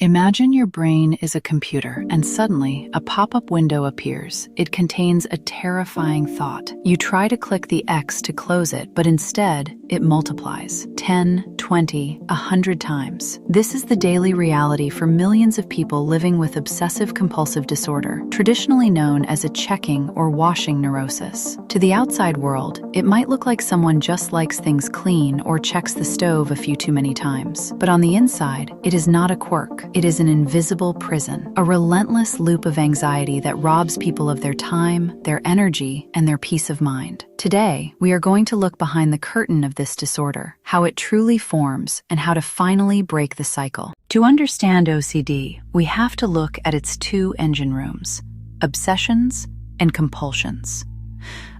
Imagine your brain is a computer and suddenly a pop-up window appears. It contains a terrifying thought. You try to click the X to close it, but instead it multiplies 10, 20, 100 times. This is the daily reality for millions of people living with obsessive-compulsive disorder, traditionally known as a checking or washing neurosis. To the outside world, it might look like someone just likes things clean or checks the stove a few too many times. But on the inside, it is not a quirk. It is an invisible prison, a relentless loop of anxiety that robs people of their time, their energy, and their peace of mind. Today, we are going to look behind the curtain of this disorder, how it truly forms, and how to finally break the cycle. To understand OCD, we have to look at its two engine rooms: obsessions and compulsions.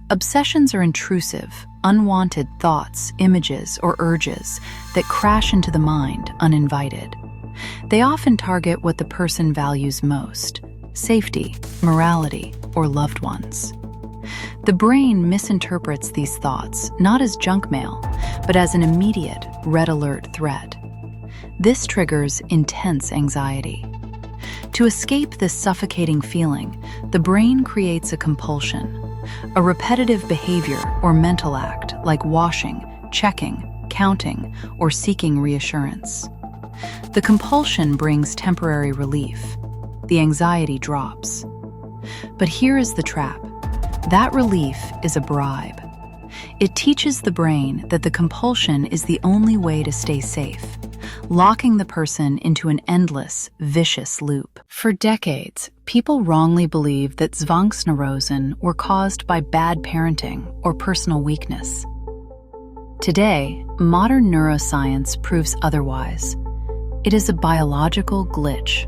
Obsessions are intrusive, unwanted thoughts, images, or urges that crash into the mind uninvited. They often target what the person values most: safety, morality, or loved ones. The brain misinterprets these thoughts not as junk mail, but as an immediate, red alert threat. This triggers intense anxiety. To escape this suffocating feeling, the brain creates a compulsion, a repetitive behavior or mental act like washing, checking, counting, or seeking reassurance. The compulsion brings temporary relief. The anxiety drops. But here is the trap. That relief is a bribe. It teaches the brain that the compulsion is the only way to stay safe, locking the person into an endless, vicious loop. For decades, people wrongly believed that Zwangsneurosen were caused by bad parenting or personal weakness. Today, modern neuroscience proves otherwise. It is a biological glitch.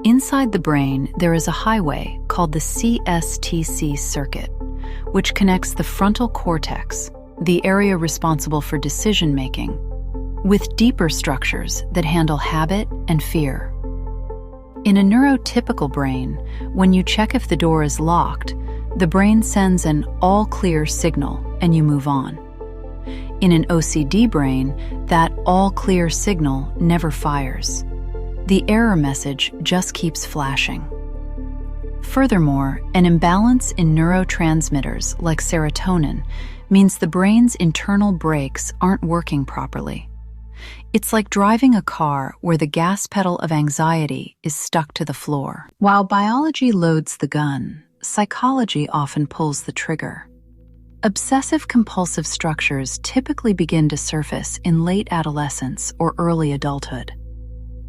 Inside the brain, there is a highway called the CSTC circuit, which connects the frontal cortex, the area responsible for decision-making, with deeper structures that handle habit and fear. In a neurotypical brain, when you check if the door is locked, the brain sends an all-clear signal and you move on. In an OCD brain, that all-clear signal never fires. The error message just keeps flashing. Furthermore, an imbalance in neurotransmitters like serotonin means the brain's internal brakes aren't working properly. It's like driving a car where the gas pedal of anxiety is stuck to the floor. While biology loads the gun, psychology often pulls the trigger. Obsessive-compulsive structures typically begin to surface in late adolescence or early adulthood.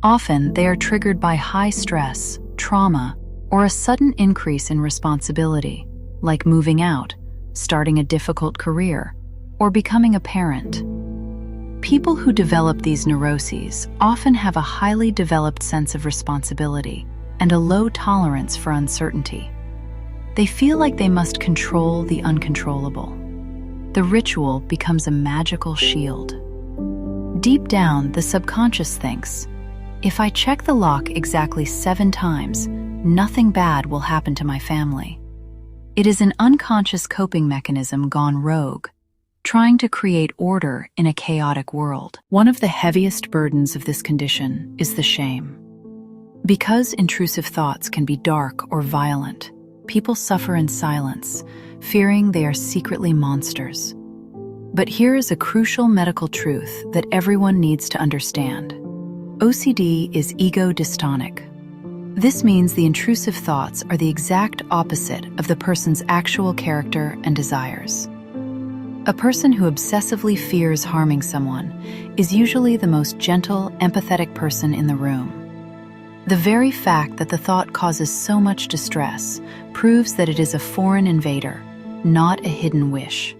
Often, they are triggered by high stress, trauma, or a sudden increase in responsibility, like moving out, starting a difficult career, or becoming a parent. People who develop these neuroses often have a highly developed sense of responsibility and a low tolerance for uncertainty. They feel like they must control the uncontrollable. The ritual becomes a magical shield. Deep down, the subconscious thinks, if I check the lock exactly 7 times, nothing bad will happen to my family. It is an unconscious coping mechanism gone rogue, trying to create order in a chaotic world. One of the heaviest burdens of this condition is the shame. Because intrusive thoughts can be dark or violent, people suffer in silence, fearing they are secretly monsters. But here is a crucial medical truth that everyone needs to understand. OCD is ego-dystonic. This means the intrusive thoughts are the exact opposite of the person's actual character and desires. A person who obsessively fears harming someone is usually the most gentle, empathetic person in the room. The very fact that the thought causes so much distress proves that it is a foreign invader, not a hidden wish.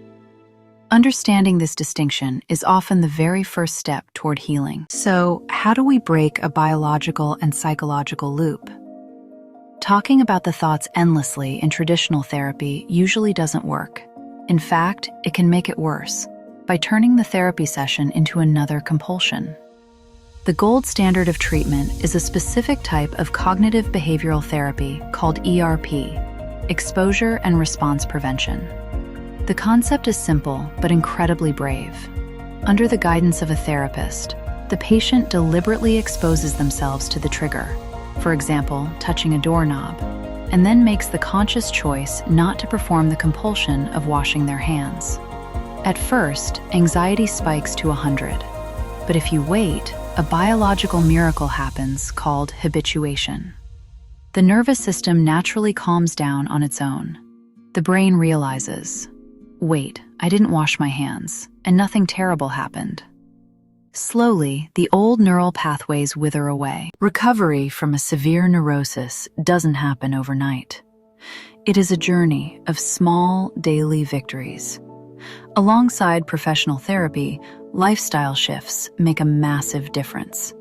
Understanding this distinction is often the very first step toward healing. So, how do we break a biological and psychological loop? Talking about the thoughts endlessly in traditional therapy usually doesn't work. In fact, it can make it worse by turning the therapy session into another compulsion. The gold standard of treatment is a specific type of cognitive behavioral therapy called ERP, exposure and response prevention. The concept is simple but incredibly brave. Under the guidance of a therapist, The patient deliberately exposes themselves to the trigger, for example, touching a doorknob, and then makes the conscious choice not to perform the compulsion of washing their hands. At first, anxiety spikes to 100, but if you wait, a biological miracle happens called habituation. The nervous system naturally calms down on its own. The brain realizes, wait, I didn't wash my hands, and nothing terrible happened. Slowly, the old neural pathways wither away. Recovery from a severe neurosis doesn't happen overnight. It is a journey of small, daily victories. Alongside professional therapy, lifestyle shifts make a massive difference.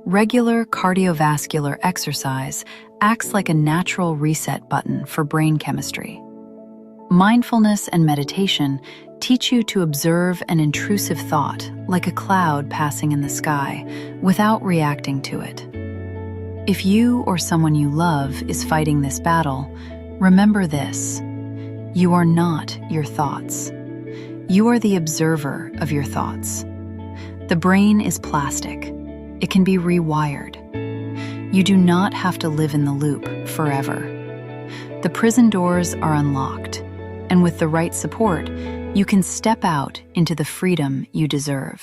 Regular cardiovascular exercise acts like a natural reset button for brain chemistry. Mindfulness and meditation teach you to observe an intrusive thought, like a cloud passing in the sky, without reacting to it. If you or someone you love is fighting this battle, remember this: you are not your thoughts. You are the observer of your thoughts. The brain is plastic. It can be rewired. You do not have to live in the loop forever. The prison doors are unlocked, and with the right support, you can step out into the freedom you deserve.